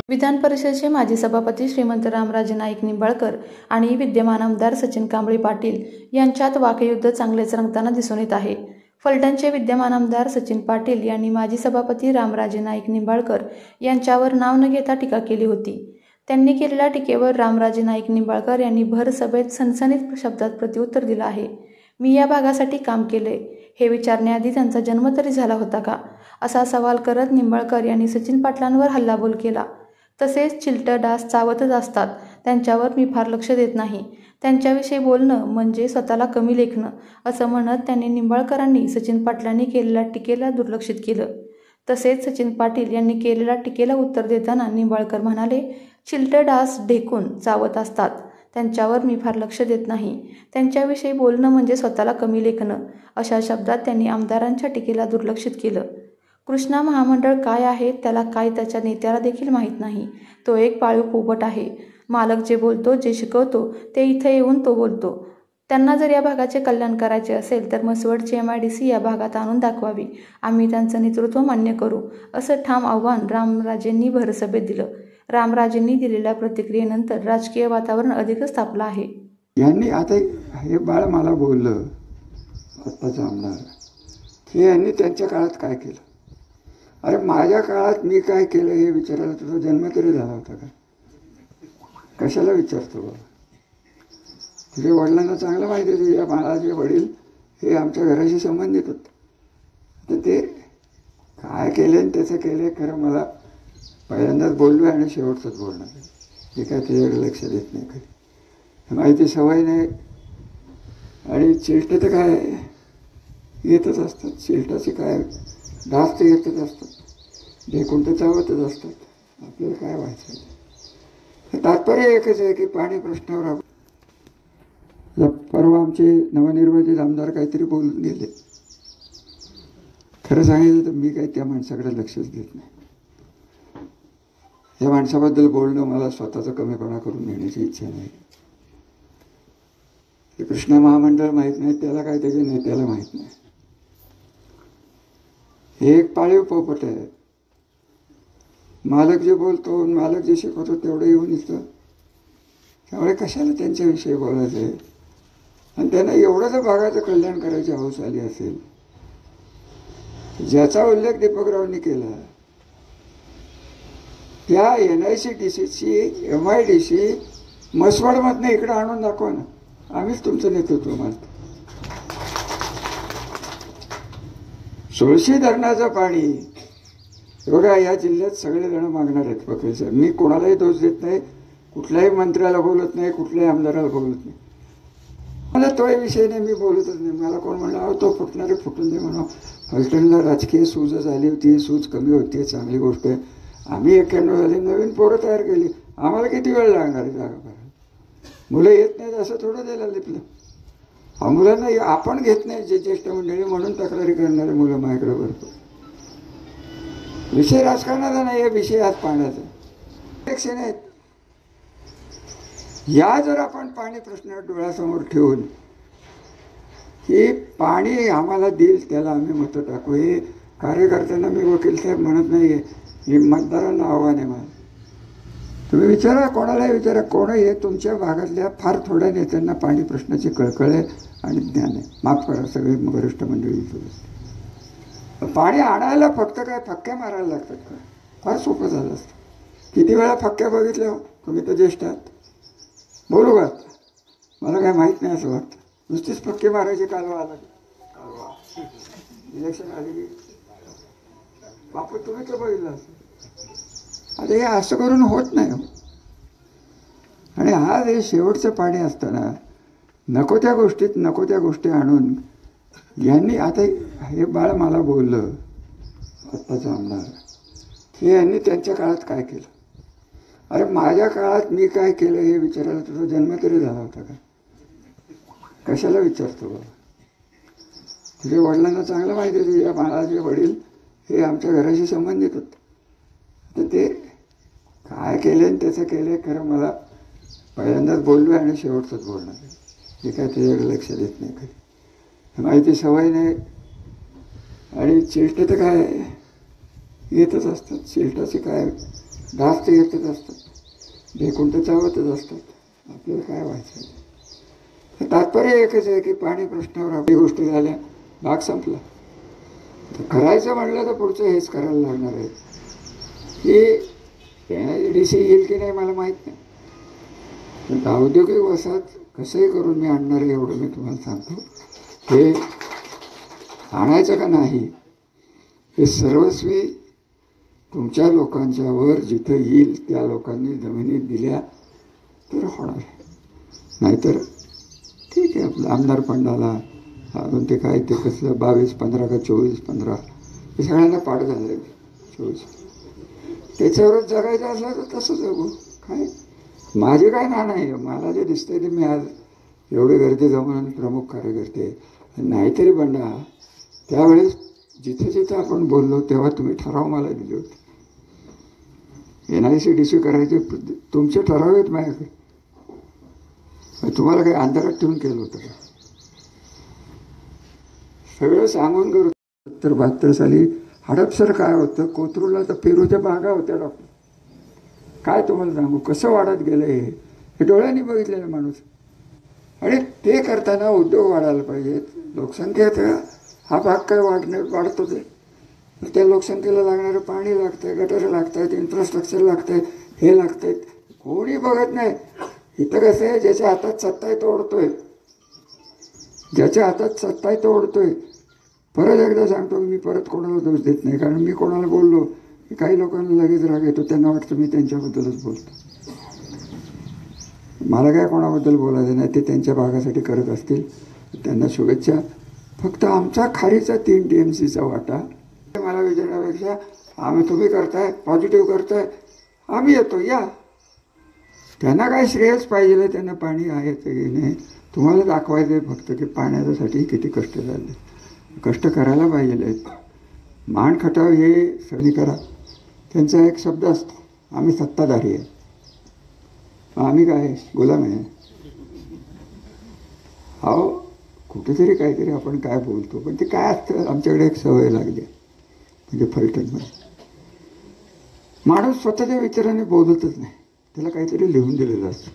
विधान परिषदेचे माजी सभापती श्रीमंत रामराजे नाईक निंबाळकर आणि विद्यमान आमदार सचिन कांबळे पाटील यांच्यात वाकयुद्ध चांगलेच रंगताना दिसून येत आहे. फलटणचे विद्यमान आमदार सचिन पाटील यांनी माजी सभापती रामराजे नाईक निंबाळकर यांच्यावर नाव न घेता टीका केली होती. त्यांनी केलेल्या टीकेवर रामराजे नाईक निंबाळकर यांनी भर सभेत सणसणीत शब्दात प्रत्युत्तर दिलं आहे. मी या भागासाठी काम केलंय हे विचारण्याआधी त्यांचा जन्म तरी झाला होता का, असा सवाल करत निंबाळकर यांनी सचिन पाटलांवर हल्लाबोल केला. तसेच चिलटं डास चावतच असतात, त्यांच्यावर मी फार लक्ष देत नाही, त्यांच्याविषयी बोलणं म्हणजे स्वतःला कमी लेखणं, असं म्हणत त्यांनी निंबाळकरांनी सचिन पाटलांनी केलेल्या टीकेला दुर्लक्षित केलं. तसेच सचिन पाटील यांनी केलेल्या टीकेला उत्तर देताना निंबाळकर म्हणाले, चिलटं डास ढेकून चावत असतात, त्यांच्यावर मी फार लक्ष देत नाही, त्यांच्याविषयी बोलणं म्हणजे स्वतःला कमी लेखणं, अशा शब्दात त्यांनी आमदारांच्या टीकेला दुर्लक्षित केलं. कृष्णा महामंडळ काय आहे त्याला काय त्याच्या नेत्याला देखील माहीत नाही. तो एक पाळीव पोपट आहे. मालक जे बोलतो, जे शिकवतो ते इथे येऊन तो बोलतो. त्यांना जर या भागाचे कल्याण करायचे असेल तर मसवडची MIDC या भागात आणून दाखवावी. आम्ही त्यांचं नेतृत्व मान्य करू, असं ठाम आव्हान रामराजेंनी भरसभेत दिलं. रामराजेंनी दिलेल्या प्रतिक्रियेनंतर राजकीय वातावरण अधिकच तापलं आहे. यांनी आता हे बाळ मला बोललं, आत्ताचा आमदार, हे यांनी त्यांच्या काळात काय केलं? अरे माझ्या काळात मी काय केलं हे विचारायला तुझा जन्म तरी झाला होता का? कशाला विचारतो बाबा? तुझ्या वडिलांना चांगलं माहिती आहे, तुझ्या बाळाचे वडील हे आमच्या घराशी संबंधित होते. तर ते काय केले आणि त्याचं केले खरं मला पहिल्यांदाच बोललो आणि शेवटचंच बोलणार आहे. हे काय त्याच्याकडे लक्ष देत नाही कधी, माहिती सवय नाही. आणि चिलटे तर काय येतच असतात, चिलटाचे काय डास तर येतच असतात, ढेकून तर चावतच असतात. आपल्याला काय व्हायचं? तात्पर्य एकच आहे की पाणी प्रश्नावर परवा आमचे नवनिर्वाचित आमदार काहीतरी बोलून गेले. खरं सांगायचं तर मी काही त्या माणसाकडे लक्षच देत नाही. या माणसाबद्दल बोलणं मला स्वतःचा कमीपणा करून घेण्याची इच्छा नाही. कृष्णा महामंडळ माहीत नाही त्याला, काय त्याच्या नेत्याला माहीत नाही. हे एक पाळीव पोपट आहे. मालक जे बोलतो, मालक जे शिकवतो तेवढं येऊन येतं. त्यामुळे कशाला त्यांच्याविषयी बोलायचं आहे? आणि त्यांना एवढं जर भागाचं कल्याण करायची हौस आली असेल, ज्याचा उल्लेख दीपकरावांनी केला, त्या NICDCची MIDC मसवडमधनं इकडं आणून दाखवा ना, आम्हीच तुमचं नेतृत्व मानतो. सुळशी धरणाचं पाणी बघा, या जिल्ह्यात सगळेजण मागणार आहेत पकडीचं. मी कोणालाही दोष देत नाही, कुठल्याही मंत्र्याला बोलत नाही, कुठल्याही आमदाराला बोलत नाही. मला तो विषय नाही, मी बोलतच नाही. मला कोण म्हणलं अहो तो फुटणारे फुटून दे म्हणून. फलटणला राजकीय सूज झाली होती, सूज कमी होती, चांगली गोष्ट आहे. आम्ही 91 झाली, नवीन पोरं तयार केली. आम्हाला किती वेळ लागणार आहे जागा करायला? मुलं येत नाहीत असं थोडं द्यायला लिपलं. मुलांना आपण घेत नाही, जे ज्येष्ठ मंडळी म्हणून तक्रारी करणारे मुलं माझ्याकडे भरपूर. विषय राजकारणाचा नाही, हे विषय आज पाण्याचा. इलेक्शन आहेत, या जर आपण पाणी प्रश्न डोळ्यासमोर ठेवून हे पाणी आम्हाला देईल त्याला आम्ही मतं टाकू, हे कार्यकर्त्यांना मी वकील साहेब म्हणत नाही आहे, हे मतदारांना आव्हान आहे माझं. तुम्ही विचारा, कोणालाही विचारा, कोणही तुमच्या भागातल्या फार थोड्या नेत्यांना पाणी प्रश्नाची कळकळ आहे आणि ज्ञान आहे. माफ करा, सगळी वरिष्ठ मंडळी इथं. पाणी आणायला फक्त काय फक्क्या मारायला लागतात का? फार सोपं झालं असतं. किती वेळा फक्क्या बघितल्या हो तुम्ही? तर ज्येष्ठ आहात, बोलू का? मला काय माहीत नाही असं वाटतं. नुसतीच फक्के मारायचे कालवा आला, कालवा इलेक्शन आली की बापू तुम्ही तर बघितलं असं. आता हे असं करून होत नाही हो. आणि आज हे शेवटचं पाणी असताना नको त्या गोष्टी आणून यांनी, आता हे बाळ मला बोललं, आत्ताचा आमदार, हे यांनी त्यांच्या काळात काय केलं? अरे माझ्या काळात मी काय केलं हे विचारायला तुझा जन्म तरी झाला होता का? कशाला विचारतो बाबा? तुझ्या वडिलांना चांगलं माहिती आहे, तुझ्या बाळाचे वडील हे आमच्या घराशी संबंधित होते. तर ते काय केले आणि त्याचं केले खरं मला पहिल्यांदाच बोललो आणि शेवटचंच बोलणार आहे. हे काय त्याच्याकडे लक्ष देत नाही कधी, माहिती सवय नाही. आणि चिलटे तर काय येतच असतात, चिलटाचे काय डास तर येतच असतात, देखून तर चावतच असतात. आपल्याला काय व्हायचं? तर तात्पर्य एकच आहे की पाणी प्रश्नावर आपली गोष्टी झाल्या, भाग संपला. तर करायचं म्हणलं तर पुढचं हेच करायला लागणार आहे की DC येईल की नाही मला माहीत नाही, पण औद्योगिक वसाहत कसंही करून मी आणणार आहे एवढं मी तुम्हाला सांगतो. हे आणायचं का नाही हे सर्वस्वी तुमच्या लोकांच्या वर जिथं येईल त्या लोकांनी जमिनी दिल्या तर होणार आहे. नाहीतर ठीक आहे, आपलं आमदार फंडाला अजून ते काय ते कसलं 22-15 का 24-15 हे सगळ्यांना पाठ झालं आहे. 24 त्याच्यावरच जगायचं असलं तर तसं जगू. काय माझे काय ना नाही, मला जे दिसतंय ते मी आज एवढे गर्दी जमून प्रमुख कार्यकर्ते. नाहीतरी बंडा त्यावेळेस जिथे जिथे आपण बोललो तेव्हा तुम्ही ठराव मला दिले होते. NIC DC करायचे तुमचे ठराव आहेत माझ्याकडे. तुम्हाला काही अंधारात ठेवून केलं होतं का? सगळं सांगून करू. 70-72 साली हडपसर काय होतं, कोथरूडला तर पेरूच्या बागा होत्या डॉक्टर. काय तुम्हाला सांगू कसं वाढत गेलं हे डोळ्यांनी बघितलेलं माणूस. आणि ते करताना उद्योग वाढायला पाहिजेत. लोकसंख्येत हा भाग काय वाढतोच आहे. त्या लोकसंख्येला लागणारं पाणी लागतंय, गटर लागत आहेत, इन्फ्रास्ट्रक्चर लागत आहे, हे लागत आहेत. कोणी बघत नाही. इथं कसं आहे, ज्याच्या हातात सत्ता आहे तो ओढतोय, ज्याच्या हातात सत्ता आहे तो ओढतोय. परत एकदा सांगतो, मी परत कोणाला दोष देत नाही, कारण मी कोणाला बोललो की काही लोकांना लगेच राग येतो, त्यांना वाटतं मी त्यांच्याबद्दलच बोलतो. मला काय कोणाबद्दल बोलायचं नाही, ते त्यांच्या भागासाठी करत असतील, त्यांना शुभेच्छा. फक्त आमचा खारीचा 3 TMCचा वाटा मला विचारण्यापेक्षा तुम्ही करताय, पॉझिटिव्ह करताय, आम्ही येतो, या. त्यांना काय श्रेयच पाहिजे, त्यांना पाणी आहे की नाही तुम्हाला दाखवायचं आहे फक्त की पाण्यासाठी किती कष्ट झाले. कष्ट करायला पाहिजे. मान खटाव हे सगळी करा, त्यांचा एक शब्द असतो, आम्ही सत्ताधारी आहे. आम्ही काय गुलाम आहे? हो, कुठेतरी काहीतरी आपण काय बोलतो, पण ते काय असतं, आमच्याकडे एक सवय लागली म्हणजे फलटणमध्ये माणूस स्वतःच्या विचाराने बोलतच नाही, त्याला काहीतरी लिहून दिलेलं असतं.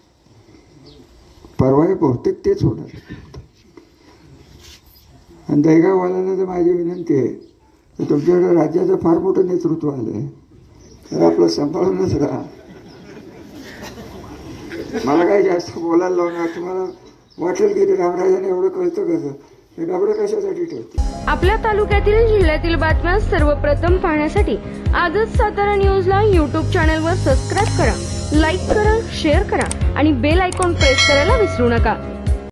परवा बहुतेक तेच होणार. आणि दहीगाववाल्याला तर माझी विनंती आहे की तुमच्याकडे राज्याचं फार मोठं नेतृत्व आलं आहे, तर आपलं सांभाळूनच राहा. मला काही जास्त बोलायला लावणार. तुम्हाला वाटेल की रामराजाने एवढं कळतं कसं, हे डबडं कशासाठी ठेवते. आपल्या तालुक्यातील जिल्ह्यातील बातम्या सर्वप्रथम पाहण्यासाठी आजच सातारा न्यूजला YouTube चॅनलवर सबस्क्राईब करा, लाईक करा, शेअर करा आणि बेल आयकॉन प्रेस करायला विसरू नका.